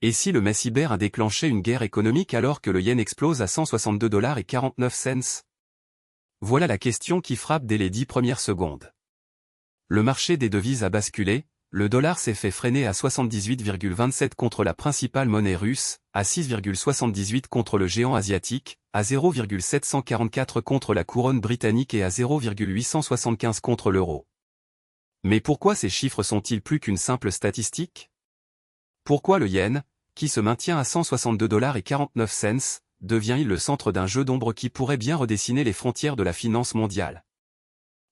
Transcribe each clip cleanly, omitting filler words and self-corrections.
Et si le mai cyber a déclenché une guerre économique alors que le yen explose à 162,49 $? Voilà la question qui frappe dès les 10 premières secondes. Le marché des devises a basculé, le dollar s'est fait freiner à 78,27 contre la principale monnaie russe, à 6,78 contre le géant asiatique, à 0,744 contre la couronne britannique et à 0,875 contre l'euro. Mais pourquoi ces chiffres sont-ils plus qu'une simple statistique? Pourquoi le yen, qui se maintient à 162,49 $, devient-il le centre d'un jeu d'ombre qui pourrait bien redessiner les frontières de la finance mondiale?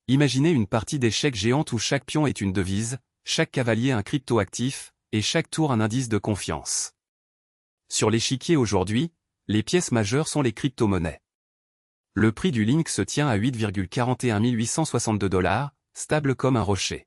Imaginez une partie d'échecs géante où chaque pion est une devise, chaque cavalier un crypto-actif, et chaque tour un indice de confiance. Sur l'échiquier aujourd'hui, les pièces majeures sont les crypto-monnaies. Le prix du Link se tient à 8,41 862 $, stable comme un rocher.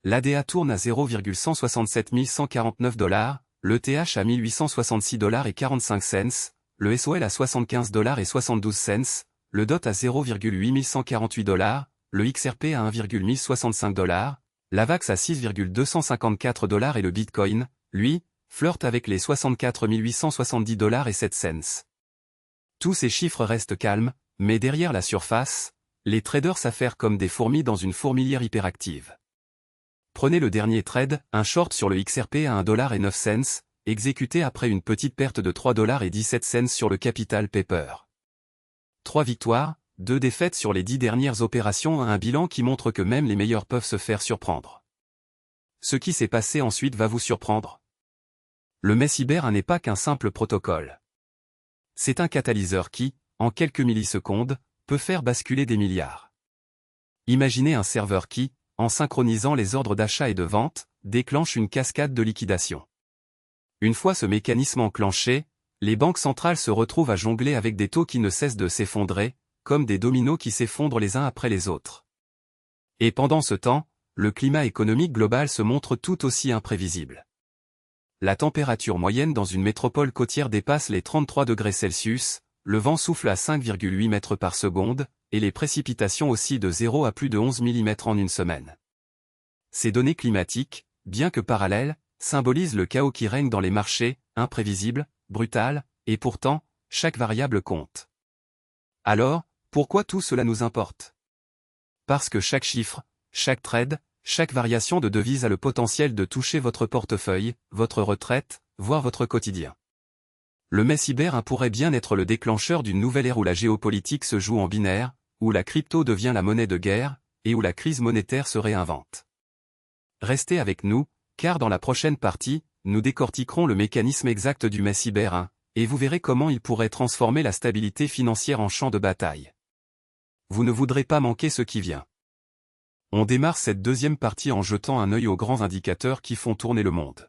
L'ADA tourne à 0,167 149 $, le TH à 1866,45 $, le SOL à 75,72 $, le DOT à 0,8148 $, le XRP à 1,1065 $, l'AVAX à 6,254 $ et le Bitcoin, lui, flirte avec les 64 870 $ et 7 cents. Tous ces chiffres restent calmes, mais derrière la surface, les traders s'affairent comme des fourmis dans une fourmilière hyperactive. Prenez le dernier trade, un short sur le XRP à 1,09 $, exécuté après une petite perte de 3,17 $ sur le Capital Paper. 3 victoires, 2 défaites sur les 10 dernières opérations à un bilan qui montre que même les meilleurs peuvent se faire surprendre. Ce qui s'est passé ensuite va vous surprendre. Le mai cyber n'est pas qu'un simple protocole. C'est un catalyseur qui, en quelques millisecondes, peut faire basculer des milliards. Imaginez un serveur qui, en synchronisant les ordres d'achat et de vente, déclenche une cascade de liquidation. Une fois ce mécanisme enclenché, les banques centrales se retrouvent à jongler avec des taux qui ne cessent de s'effondrer, comme des dominos qui s'effondrent les uns après les autres. Et pendant ce temps, le climat économique global se montre tout aussi imprévisible. La température moyenne dans une métropole côtière dépasse les 33 degrés Celsius, le vent souffle à 5,8 mètres par seconde, et les précipitations oscillent de 0 à plus de 11 mm en une semaine. Ces données climatiques, bien que parallèles, symbolisent le chaos qui règne dans les marchés, imprévisible, brutal, et pourtant, chaque variable compte. Alors, pourquoi tout cela nous importe? Parce que chaque chiffre, chaque trade, chaque variation de devise a le potentiel de toucher votre portefeuille, votre retraite, voire votre quotidien. Le mai cyber pourrait bien être le déclencheur d'une nouvelle ère où la géopolitique se joue en binaire, où la crypto devient la monnaie de guerre, et où la crise monétaire se réinvente. Restez avec nous, car dans la prochaine partie, nous décortiquerons le mécanisme exact du mai cyber, et vous verrez comment il pourrait transformer la stabilité financière en champ de bataille. Vous ne voudrez pas manquer ce qui vient. On démarre cette deuxième partie en jetant un œil aux grands indicateurs qui font tourner le monde.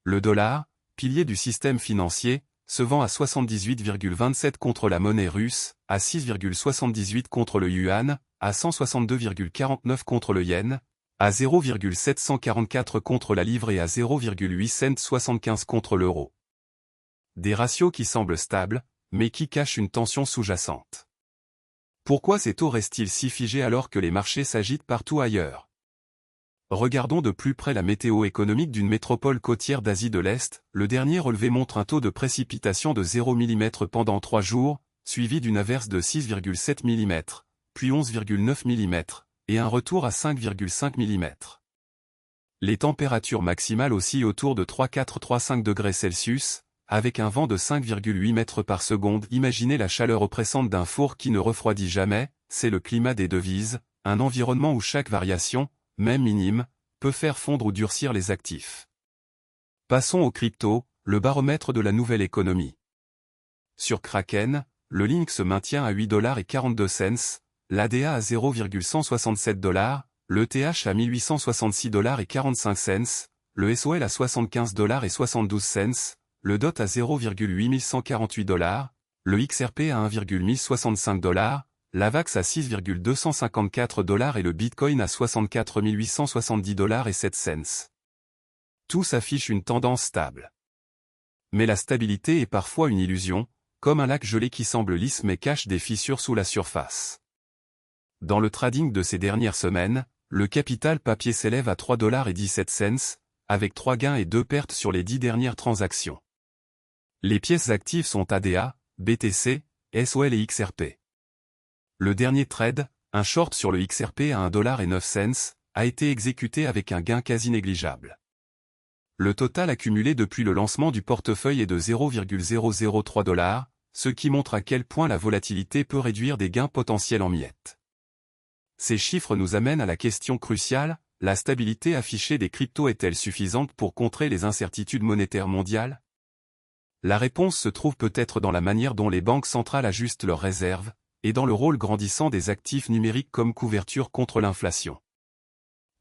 Le dollar, pilier du système financier, se vend à 78,27 contre la monnaie russe, à 6,78 contre le yuan, à 162,49 contre le yen, à 0,744 contre la livre et à 0,875 contre l'euro. Des ratios qui semblent stables, mais qui cachent une tension sous-jacente. Pourquoi ces taux restent-ils si figés alors que les marchés s'agitent partout ailleurs? Regardons de plus près la météo économique d'une métropole côtière d'Asie de l'Est. Le dernier relevé montre un taux de précipitation de 0 mm pendant 3 jours, suivi d'une averse de 6,7 mm, puis 11,9 mm, et un retour à 5,5 mm. Les températures maximales oscillent autour de 3,4-3,5 degrés Celsius, avec un vent de 5,8 mètres par seconde. Imaginez la chaleur oppressante d'un four qui ne refroidit jamais, c'est le climat des devises, un environnement où chaque variation, même minime, peut faire fondre ou durcir les actifs. Passons aux cryptos, le baromètre de la nouvelle économie. Sur Kraken, le Link se maintient à 8,42 $, l'ADA à 0,167 $, le TH à 1866,45 $, le SOL à 75,72 $, le DOT à 0,8148 $, le XRP à 1,1065 $, l'AVAX à 6,254 $ et le Bitcoin à 64 870 $ et 7 cents. Tous affichent une tendance stable. Mais la stabilité est parfois une illusion, comme un lac gelé qui semble lisse mais cache des fissures sous la surface. Dans le trading de ces dernières semaines, le capital papier s'élève à 3,17 $, avec 3 gains et 2 pertes sur les 10 dernières transactions. Les pièces actives sont ADA, BTC, SOL et XRP. Le dernier trade, un short sur le XRP à 1,09$, a été exécuté avec un gain quasi négligeable. Le total accumulé depuis le lancement du portefeuille est de 0,003$, ce qui montre à quel point la volatilité peut réduire des gains potentiels en miettes. Ces chiffres nous amènent à la question cruciale, la stabilité affichée des cryptos est-elle suffisante pour contrer les incertitudes monétaires mondiales? La réponse se trouve peut-être dans la manière dont les banques centrales ajustent leurs réserves, et dans le rôle grandissant des actifs numériques comme couverture contre l'inflation.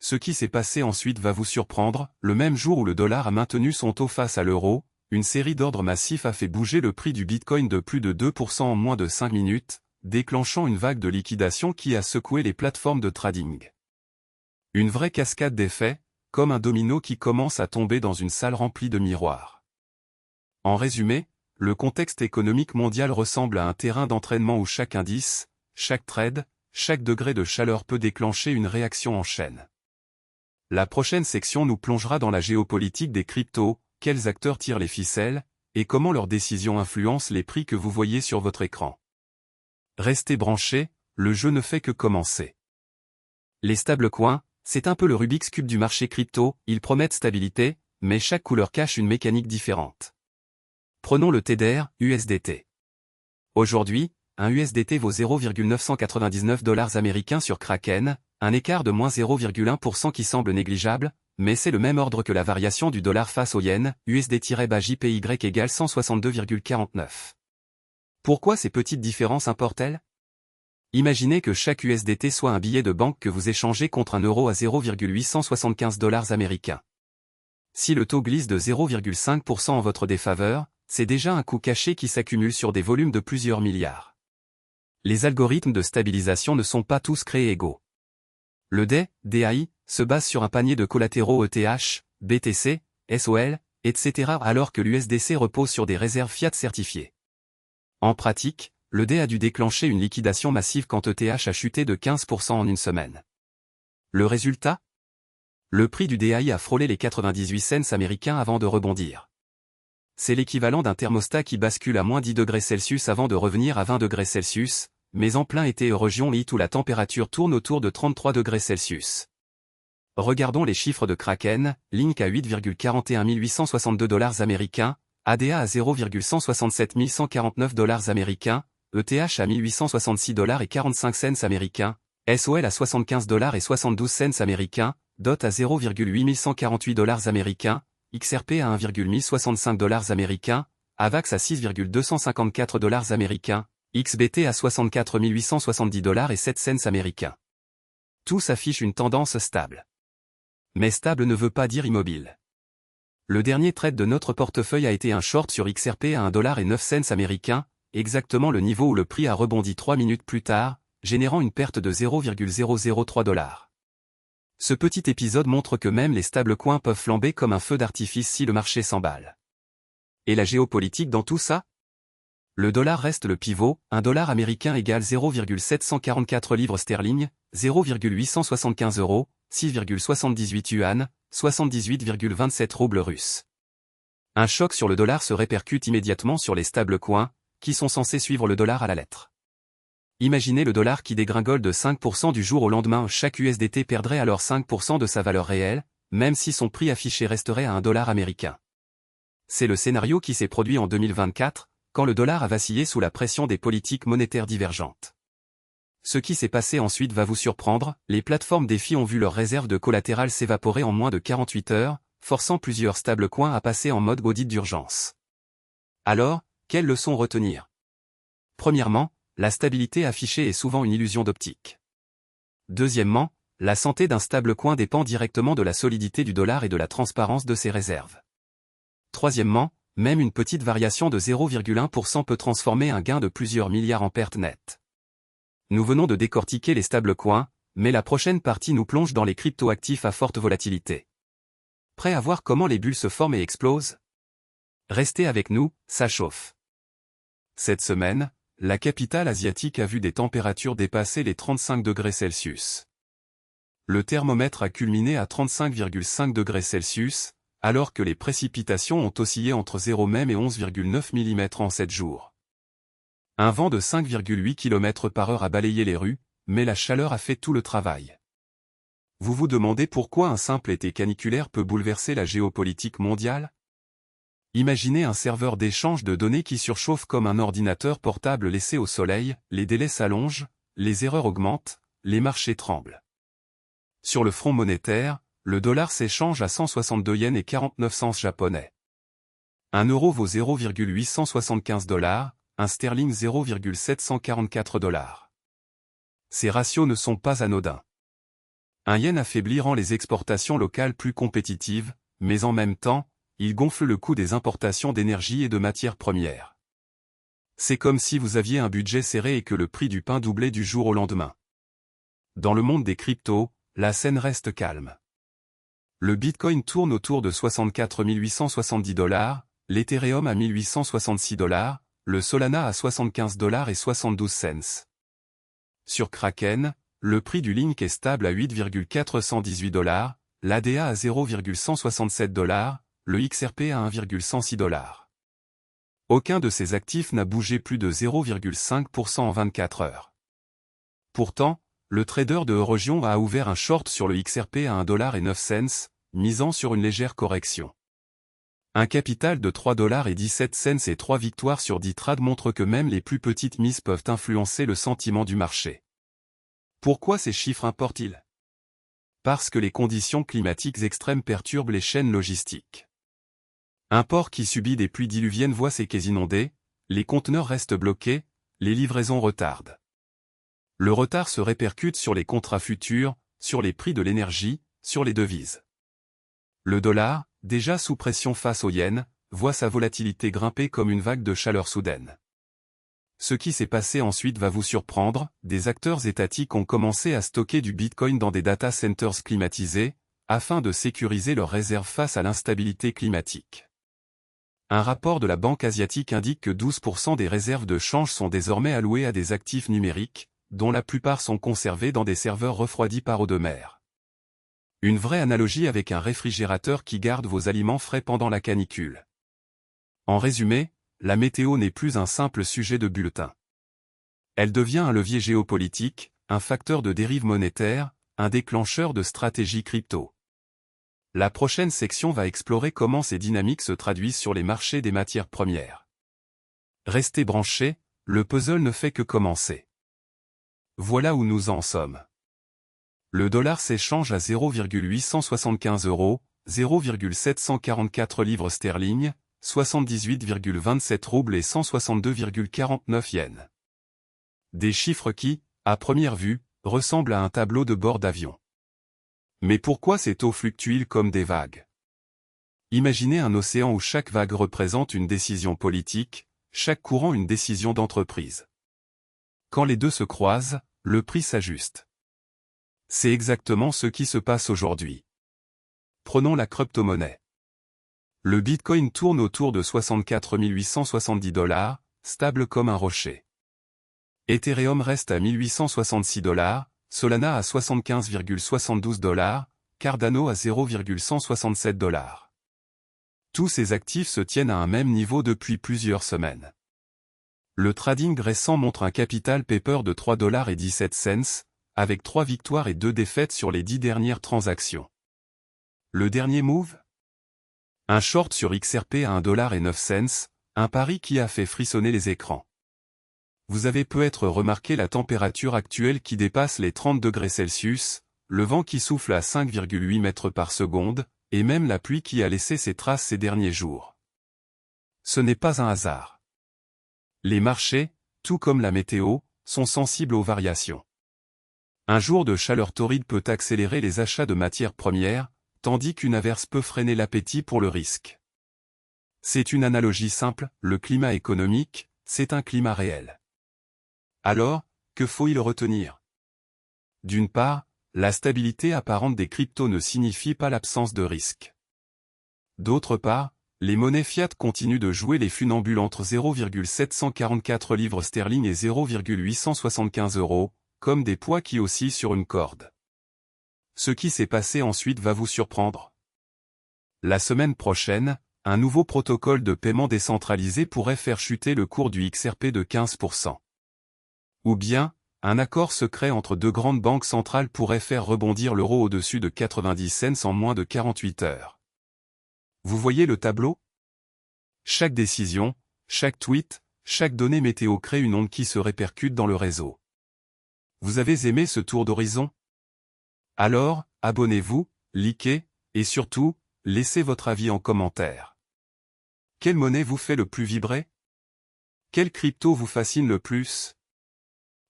Ce qui s'est passé ensuite va vous surprendre, le même jour où le dollar a maintenu son taux face à l'euro, une série d'ordres massifs a fait bouger le prix du Bitcoin de plus de 2% en moins de 5 minutes, déclenchant une vague de liquidation qui a secoué les plateformes de trading. Une vraie cascade d'effets, comme un domino qui commence à tomber dans une salle remplie de miroirs. En résumé, le contexte économique mondial ressemble à un terrain d'entraînement où chaque indice, chaque trade, chaque degré de chaleur peut déclencher une réaction en chaîne. La prochaine section nous plongera dans la géopolitique des cryptos, quels acteurs tirent les ficelles, et comment leurs décisions influencent les prix que vous voyez sur votre écran. Restez branchés, le jeu ne fait que commencer. Les stablecoins, c'est un peu le Rubik's Cube du marché crypto, ils promettent stabilité, mais chaque couleur cache une mécanique différente. Prenons le TDR, USDT. Aujourd'hui, un USDT vaut 0,999$ américains sur Kraken, un écart de moins 0,1% qui semble négligeable, mais c'est le même ordre que la variation du dollar face au yen, USD-JPY égale 162,49. Pourquoi ces petites différences importent-elles? Imaginez que chaque USDT soit un billet de banque que vous échangez contre un euro à 0,875$ américains. Si le taux glisse de 0,5% en votre défaveur, c'est déjà un coût caché qui s'accumule sur des volumes de plusieurs milliards. Les algorithmes de stabilisation ne sont pas tous créés égaux. Le DAI se base sur un panier de collatéraux ETH, BTC, SOL, etc. alors que l'USDC repose sur des réserves fiat certifiées. En pratique, le DAI a dû déclencher une liquidation massive quand ETH a chuté de 15% en une semaine. Le résultat? Le prix du DAI a frôlé les 98 cents américains avant de rebondir. C'est l'équivalent d'un thermostat qui bascule à moins 10 degrés Celsius avant de revenir à 20 degrés Celsius, mais en plein été région IT où la température tourne autour de 33 degrés Celsius. Regardons les chiffres de Kraken, Link à 8,41862$ américains, ADA à 0,167149$ américains, ETH à 1866,45$ américains, SOL à 75,72$ américains, DOT à 0,8148$ américains, XRP à 1,1065$ américains, AVAX à 6,254$ américains, XBT à 64 870,07$ américains. Tous affichent une tendance stable. Mais stable ne veut pas dire immobile. Le dernier trade de notre portefeuille a été un short sur XRP à 1,09$ américains, exactement le niveau où le prix a rebondi 3 minutes plus tard, générant une perte de 0,003$. Ce petit épisode montre que même les stablecoins peuvent flamber comme un feu d'artifice si le marché s'emballe. Et la géopolitique dans tout ça? Le dollar reste le pivot, un dollar américain égale 0,744 livres sterling, 0,875 euros, 6,78 yuan, 78,27 roubles russes. Un choc sur le dollar se répercute immédiatement sur les stablecoins, qui sont censés suivre le dollar à la lettre. Imaginez le dollar qui dégringole de 5% du jour au lendemain, chaque USDT perdrait alors 5% de sa valeur réelle, même si son prix affiché resterait à $1 américain. C'est le scénario qui s'est produit en 2024, quand le dollar a vacillé sous la pression des politiques monétaires divergentes. Ce qui s'est passé ensuite va vous surprendre, les plateformes DeFi ont vu leurs réserves de collatéral s'évaporer en moins de 48 heures, forçant plusieurs stablecoins à passer en mode audit d'urgence. Alors, quelles leçons retenir? Premièrement, la stabilité affichée est souvent une illusion d'optique. Deuxièmement, la santé d'un stablecoin dépend directement de la solidité du dollar et de la transparence de ses réserves. Troisièmement, même une petite variation de 0,1% peut transformer un gain de plusieurs milliards en perte nette. Nous venons de décortiquer les stablecoins, mais la prochaine partie nous plonge dans les cryptoactifs à forte volatilité. Prêt à voir comment les bulles se forment et explosent? Restez avec nous, ça chauffe. Cette semaine, la capitale asiatique a vu des températures dépasser les 35 degrés Celsius. Le thermomètre a culminé à 35,5 degrés Celsius, alors que les précipitations ont oscillé entre 0 même et 11,9 mm en 7 jours. Un vent de 5,8 km/h a balayé les rues, mais la chaleur a fait tout le travail. Vous vous demandez pourquoi un simple été caniculaire peut bouleverser la géopolitique mondiale? Imaginez un serveur d'échange de données qui surchauffe comme un ordinateur portable laissé au soleil, les délais s'allongent, les erreurs augmentent, les marchés tremblent. Sur le front monétaire, le dollar s'échange à 162 yens et 49 cents japonais. Un euro vaut 0,875 $, un sterling 0,744 $. Ces ratios ne sont pas anodins. Un yen affaibli rend les exportations locales plus compétitives, mais en même temps, il gonfle le coût des importations d'énergie et de matières premières. C'est comme si vous aviez un budget serré et que le prix du pain doublait du jour au lendemain. Dans le monde des cryptos, la scène reste calme. Le Bitcoin tourne autour de 64 870 $, l'Ethereum à 1866 $, le Solana à 75 $ et 72 cents. Sur Kraken, le prix du Link est stable à 8,418 $, l'ADA à 0,167 $, le XRP à 1,106 $. Aucun de ces actifs n'a bougé plus de 0,5% en 24 heures. Pourtant, le trader de Eurogion a ouvert un short sur le XRP à 1,09 $, misant sur une légère correction. Un capital de 3,17 $ et 3 victoires sur 10 trades montrent que même les plus petites mises peuvent influencer le sentiment du marché. Pourquoi ces chiffres importent-ils? Parce que les conditions climatiques extrêmes perturbent les chaînes logistiques. Un port qui subit des pluies diluviennes voit ses quais inondés, les conteneurs restent bloqués, les livraisons retardent. Le retard se répercute sur les contrats futurs, sur les prix de l'énergie, sur les devises. Le dollar, déjà sous pression face au yen, voit sa volatilité grimper comme une vague de chaleur soudaine. Ce qui s'est passé ensuite va vous surprendre, des acteurs étatiques ont commencé à stocker du Bitcoin dans des data centers climatisés, afin de sécuriser leurs réserves face à l'instabilité climatique. Un rapport de la Banque asiatique indique que 12% des réserves de change sont désormais allouées à des actifs numériques, dont la plupart sont conservés dans des serveurs refroidis par eau de mer. Une vraie analogie avec un réfrigérateur qui garde vos aliments frais pendant la canicule. En résumé, la météo n'est plus un simple sujet de bulletin. Elle devient un levier géopolitique, un facteur de dérive monétaire, un déclencheur de stratégie crypto. La prochaine section va explorer comment ces dynamiques se traduisent sur les marchés des matières premières. Restez branchés, le puzzle ne fait que commencer. Voilà où nous en sommes. Le dollar s'échange à 0,875 €, 0,744 livres sterling, 78,27 roubles et 162,49 yens. Des chiffres qui, à première vue, ressemblent à un tableau de bord d'avion. Mais pourquoi ces taux fluctuent comme des vagues? Imaginez un océan où chaque vague représente une décision politique, chaque courant une décision d'entreprise. Quand les deux se croisent, le prix s'ajuste. C'est exactement ce qui se passe aujourd'hui. Prenons la crypto-monnaie. Le Bitcoin tourne autour de 64 870 $, stable comme un rocher. Ethereum reste à 1866 $, Solana à 75,72 $, Cardano à 0,167 $. Tous ces actifs se tiennent à un même niveau depuis plusieurs semaines. Le trading récent montre un capital paper de 3,17 $, avec 3 victoires et 2 défaites sur les 10 dernières transactions. Le dernier move? Un short sur XRP à 1,09 $, un pari qui a fait frissonner les écrans. Vous avez peut-être remarqué la température actuelle qui dépasse les 30 degrés Celsius, le vent qui souffle à 5,8 mètres par seconde, et même la pluie qui a laissé ses traces ces derniers jours. Ce n'est pas un hasard. Les marchés, tout comme la météo, sont sensibles aux variations. Un jour de chaleur torride peut accélérer les achats de matières premières, tandis qu'une averse peut freiner l'appétit pour le risque. C'est une analogie simple, le climat économique, c'est un climat réel. Alors, que faut-il retenir? D'une part, la stabilité apparente des cryptos ne signifie pas l'absence de risque. D'autre part, les monnaies fiat continuent de jouer les funambules entre 0,744 livres sterling et 0,875 €, comme des poids qui oscillent sur une corde. Ce qui s'est passé ensuite va vous surprendre. La semaine prochaine, un nouveau protocole de paiement décentralisé pourrait faire chuter le cours du XRP de 15%. Ou bien, un accord secret entre deux grandes banques centrales pourrait faire rebondir l'euro au-dessus de 90 cents en moins de 48 heures. Vous voyez le tableau? Chaque décision, chaque tweet, chaque donnée météo crée une onde qui se répercute dans le réseau. Vous avez aimé ce tour d'horizon? Alors, abonnez-vous, likez, et surtout, laissez votre avis en commentaire. Quelle monnaie vous fait le plus vibrer? Quelle crypto vous fascine le plus?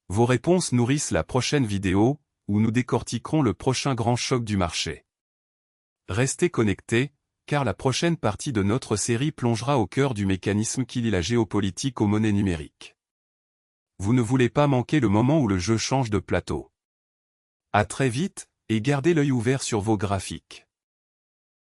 Vos réponses nourrissent la prochaine vidéo, où nous décortiquerons le prochain grand choc du marché. Restez connectés, car la prochaine partie de notre série plongera au cœur du mécanisme qui lie la géopolitique aux monnaies numériques. Vous ne voulez pas manquer le moment où le jeu change de plateau. À très vite, et gardez l'œil ouvert sur vos graphiques.